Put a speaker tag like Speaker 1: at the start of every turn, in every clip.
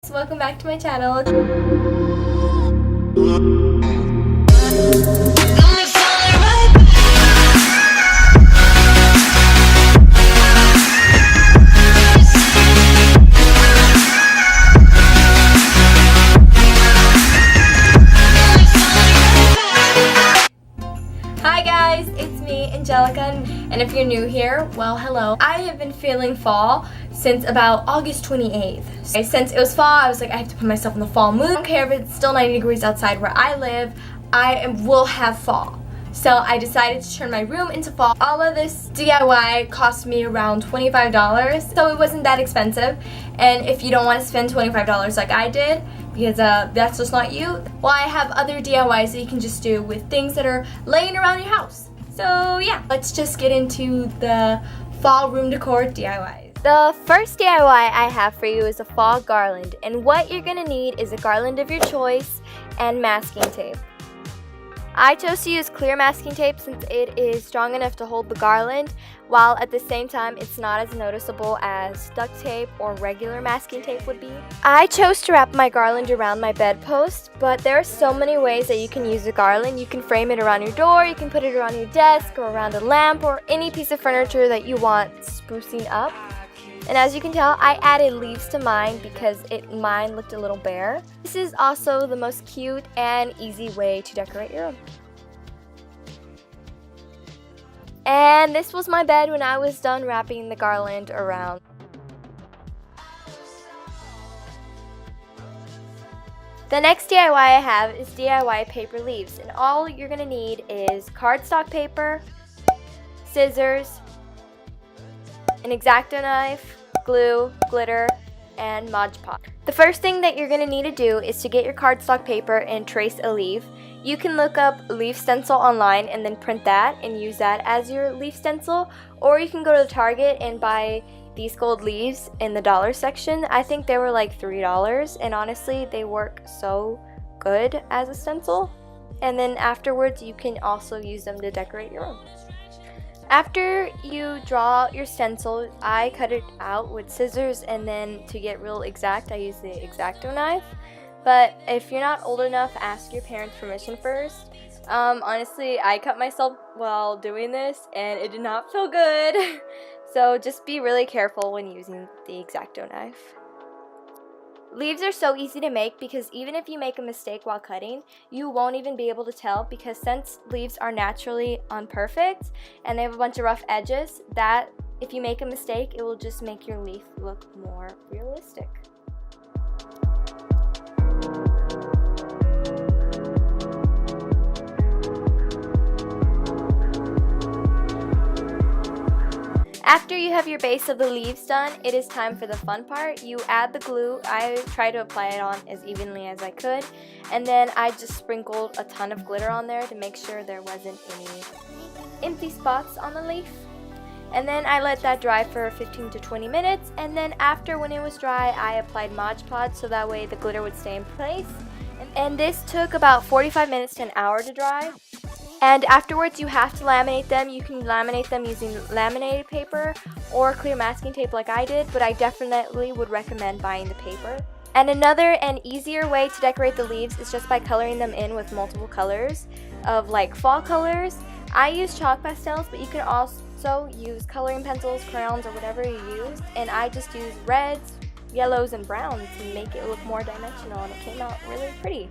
Speaker 1: So welcome back to my channel. Hi guys, it's me, Angelica, and if you're new here, well hello. I have been feeling fall since about August 28th. Since it was fall, I was like, I have to put myself in the fall mood. I don't care if it's still 90 degrees outside where I live, will have fall. So I decided to turn my room into fall. All of this DIY cost me around $25, so it wasn't that expensive. And if you don't want to spend $25 like I did, because that's just not you, well, I have other DIYs that you can just do with things that are laying around your house. So yeah, let's just get into the fall room decor DIYs. The first DIY I have for you is a fall garland, and what you're gonna need is a garland of your choice and masking tape. I chose to use clear masking tape since it is strong enough to hold the garland, while at the same time it's not as noticeable as duct tape or regular masking tape would be. I chose to wrap my garland around my bedpost, but there are so many ways that you can use a garland. You can frame it around your door, you can put it around your desk or around a lamp or any piece of furniture that you want sprucing up. And as you can tell, I added leaves to mine because mine looked a little bare. This is also the most cute and easy way to decorate your room. And this was my bed when I was done wrapping the garland around. The next DIY I have is DIY paper leaves, and all you're gonna need is cardstock paper, scissors, an X-Acto knife, glue, glitter, and Mod Podge. The first thing that you're going to need to do is to get your cardstock paper and trace a leaf. You can look up leaf stencil online and then print that and use that as your leaf stencil, or you can go to the Target and buy these gold leaves in the dollar section. I think they were like $3, and honestly they work so good as a stencil. And then afterwards you can also use them to decorate your room. After you draw your stencil, I cut it out with scissors, and then to get real exact, I use the X-Acto knife. But if you're not old enough, ask your parents' permission first. Honestly, I cut myself while doing this, and it did not feel good. So just be really careful when using the X-Acto knife. Leaves are so easy to make because even if you make a mistake while cutting, you won't even be able to tell, because since leaves are naturally imperfect and they have a bunch of rough edges, that if you make a mistake, it will just make your leaf look more realistic. After you have your base of the leaves done, it is time for the fun part. You add the glue. I tried to apply it on as evenly as I could, and then I just sprinkled a ton of glitter on there to make sure there wasn't any empty spots on the leaf. And then I let that dry for 15 to 20 minutes, and then after, when it was dry, I applied Mod Podge so that way the glitter would stay in place. And this took about 45 minutes to an hour to dry. And afterwards you have to laminate them. You can laminate them using laminated paper or clear masking tape like I did, but I definitely would recommend buying the paper. And another and easier way to decorate the leaves is just by coloring them in with multiple colors of like fall colors. I use chalk pastels, but you can also use coloring pencils, crayons, or whatever you use. And I just use reds, yellows, and browns to make it look more dimensional, and it came out really pretty.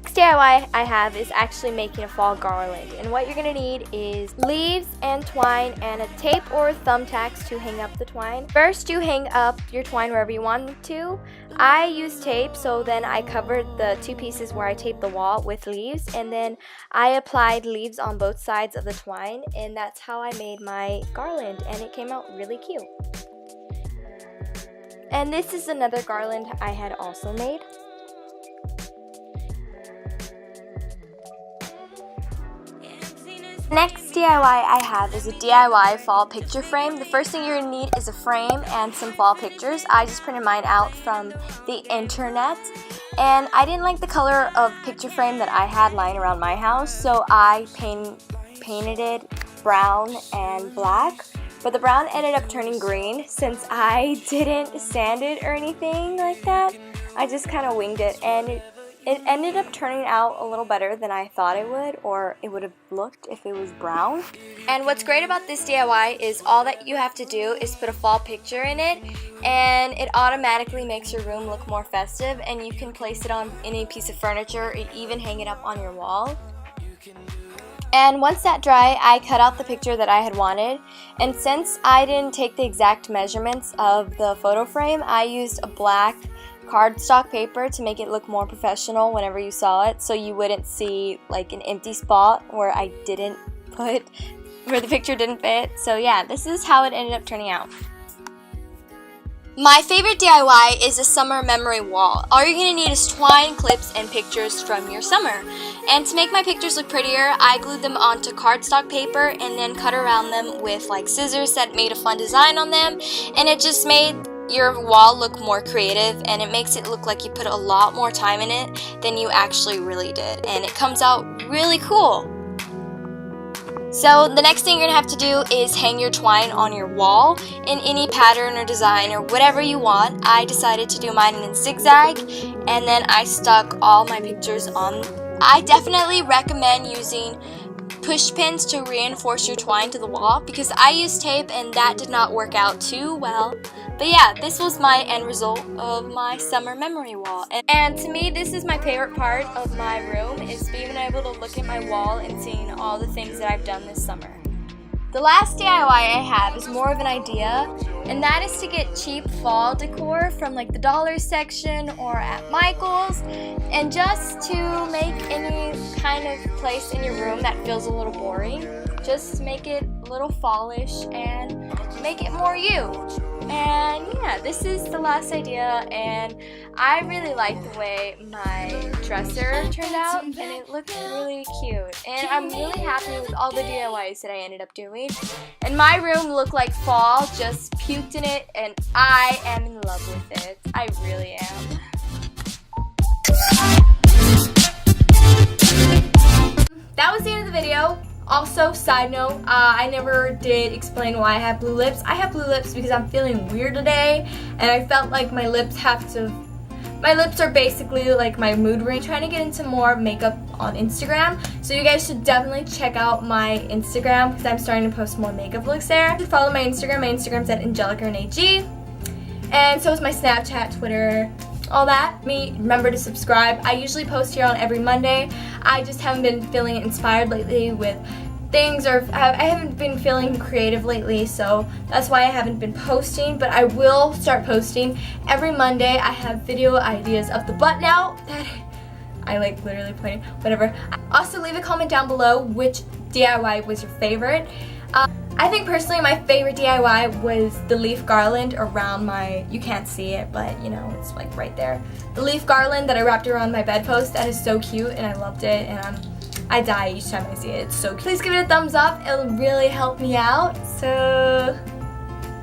Speaker 1: Next DIY I have is actually making a fall garland, and what you're going to need is leaves and twine and a tape or thumbtacks to hang up the twine. First, you hang up your twine wherever you want to. I use tape, so then I covered the two pieces where I taped the wall with leaves, and then I applied leaves on both sides of the twine, and that's how I made my garland, and it came out really cute. And this is another garland I had also made. Next DIY I have is a DIY fall picture frame. The first thing you're going to need is a frame and some fall pictures. I just printed mine out from the internet, and I didn't like the color of picture frame that I had lying around my house, so I painted it brown and black. But the brown ended up turning green since I didn't sand it or anything like that. I just kind of winged it, and it ended up turning out a little better than I thought it would, or it would have looked if it was brown. And what's great about this DIY is all that you have to do is put a fall picture in it, and it automatically makes your room look more festive, and you can place it on any piece of furniture or even hang it up on your wall. And once that dry, I cut out the picture that I had wanted, and since I didn't take the exact measurements of the photo frame, I used a black cardstock paper to make it look more professional whenever you saw it, so you wouldn't see like an empty spot where the picture didn't fit. So yeah, this is how it ended up turning out. My favorite DIY is a summer memory wall. All you're going to need is twine, clips, and pictures from your summer. And to make my pictures look prettier, I glued them onto cardstock paper and then cut around them with like scissors that made a fun design on them. And it just made your wall look more creative, and it makes it look like you put a lot more time in it than you actually really did. And it comes out really cool. So the next thing you're going to have to do is hang your twine on your wall in any pattern or design or whatever you want. I decided to do mine in zigzag, and then I stuck all my pictures on. I definitely recommend using push pins to reinforce your twine to the wall, because I used tape and that did not work out too well. But yeah, this was my end result of my summer memory wall. And to me, this is my favorite part of my room, is being able to look at my wall and seeing all the things that I've done this summer. The last DIY I have is more of an idea, and that is to get cheap fall decor from like the dollar section or at Michael's, and just to make any kind of place in your room that feels a little boring, just make it a little fallish and make it more you. And yeah, this is the last idea, and I really like the way my dresser turned out, and it looked really cute. And I'm really happy with all the DIYs that I ended up doing. And my room looked like fall, just puked in it, and I am in love with it. I really am. That was the end of the video. Also, side note, I never did explain why I have blue lips. I have blue lips because I'm feeling weird today, and I felt like my lips are basically like my mood ring. I'm trying to get into more makeup on Instagram, so you guys should definitely check out my Instagram, because I'm starting to post more makeup looks there. Follow my Instagram. My Instagram's at AngelicaReneeG, and so is my Snapchat, Twitter, all that. Remember to subscribe. I usually post here on every Monday. I just haven't been feeling inspired lately with things, or I haven't been feeling creative lately, so that's why I haven't been posting, but I will start posting every Monday. I have video ideas of the button out that I like literally pointing, whatever. Also, leave a comment down below which DIY was your favorite. I think personally my favorite DIY was the leaf garland around my, you can't see it, but you know, it's like right there. The leaf garland that I wrapped around my bedpost, that is so cute, and I loved it, and I die each time I see it. It's so cute. Please give it a thumbs up, it'll really help me out. So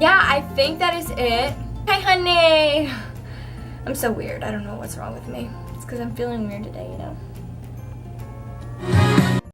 Speaker 1: yeah, I think that is it. Hi honey! I'm so weird, I don't know what's wrong with me. It's because I'm feeling weird today, you know.